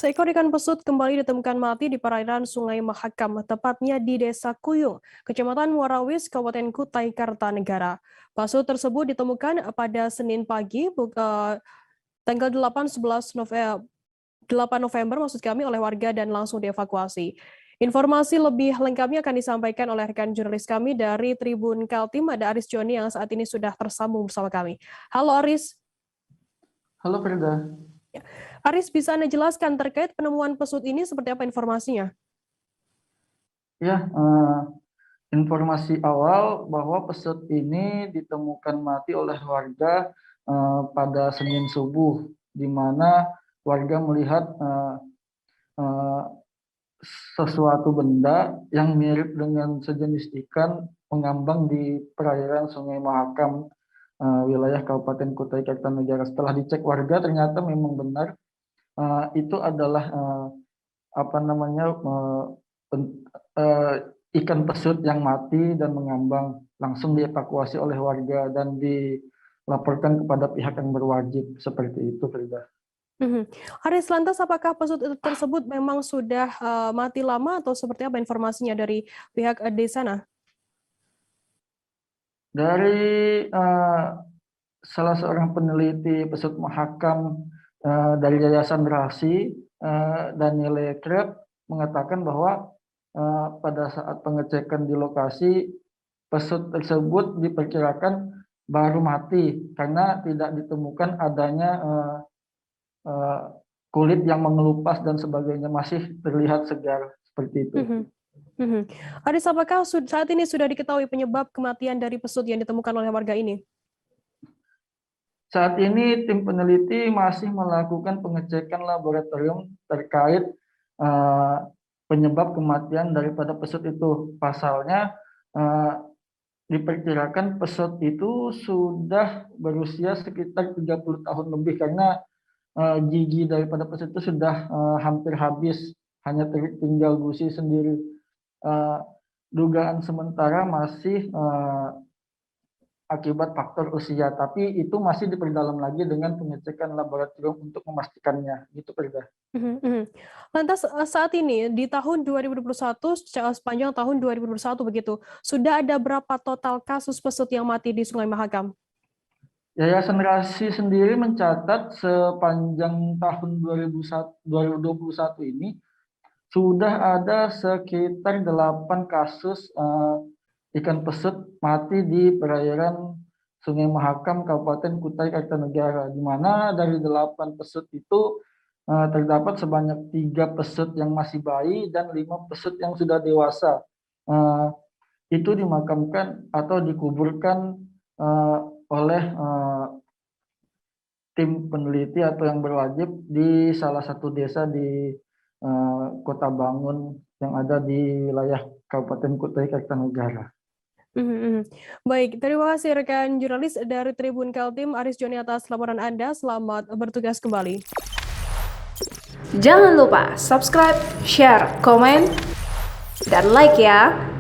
Seekor ikan pesut kembali ditemukan mati di perairan Sungai Mahakam, tepatnya di Desa Kuyung, Kecamatan Muarawis, Kabupaten Kutai Kartanegara. Pesut tersebut ditemukan pada Senin pagi, tanggal 8 November maksud kami oleh warga dan langsung dievakuasi. Informasi lebih lengkapnya akan disampaikan oleh rekan jurnalis kami dari Tribun Kaltim, ada Aris Joni yang saat ini sudah tersambung bersama kami. Halo Aris. Halo Frida. Aris, bisa Anda jelaskan terkait penemuan pesut ini seperti apa informasinya? Ya, informasi awal bahwa pesut ini ditemukan mati oleh warga pada Senin subuh, di mana warga melihat eh, sesuatu benda yang mirip dengan sejenis ikan mengambang di perairan Sungai Mahakam, wilayah Kabupaten Kutai Kartanegara. Setelah dicek warga, ternyata memang benar itu adalah ikan pesut yang mati dan mengambang. Langsung dievakuasi oleh warga dan dilaporkan kepada pihak yang berwajib, seperti itu, Frida. Aris, lantas apakah pesut tersebut memang sudah mati lama atau seperti apa informasinya dari pihak di sana? Dari salah seorang peneliti pesut Mahakam dari Yayasan Rasi, Daniel Kreb, mengatakan bahwa pada saat pengecekan di lokasi, pesut tersebut diperkirakan baru mati karena tidak ditemukan adanya kulit yang mengelupas dan sebagainya, masih terlihat segar seperti itu. Aris, apakah saat ini sudah diketahui penyebab kematian dari pesut yang ditemukan oleh warga ini? Saat ini tim peneliti masih melakukan pengecekan laboratorium terkait penyebab kematian daripada pesut itu. Pasalnya diperkirakan pesut itu sudah berusia sekitar 30 tahun lebih karena gigi daripada pesut itu sudah hampir habis, hanya tinggal gusi sendiri. Dugaan sementara masih akibat faktor usia, tapi itu masih diperdalam lagi dengan pengecekan laboratorium untuk memastikannya, gitu Frida. Lantas saat ini di tahun 2021, sepanjang tahun 2021 begitu, sudah ada berapa total kasus pesut yang mati di Sungai Mahakam? Yayasan Rasi sendiri mencatat sepanjang tahun 2021 ini sudah ada sekitar 8 kasus ikan pesut mati di perairan Sungai Mahakam, Kabupaten Kutai Kartanegara, di mana dari 8 pesut itu terdapat sebanyak 3 pesut yang masih bayi dan 5 pesut yang sudah dewasa. Itu dimakamkan atau dikuburkan oleh tim peneliti atau yang berwajib di salah satu desa di Kota Bangun yang ada di wilayah Kabupaten Kutai Kartanegara. Baik, terima kasih rekan jurnalis dari Tribun Kaltim, Aris Joni atas laporan Anda. Selamat bertugas kembali. Jangan lupa subscribe, share, komen, dan like ya.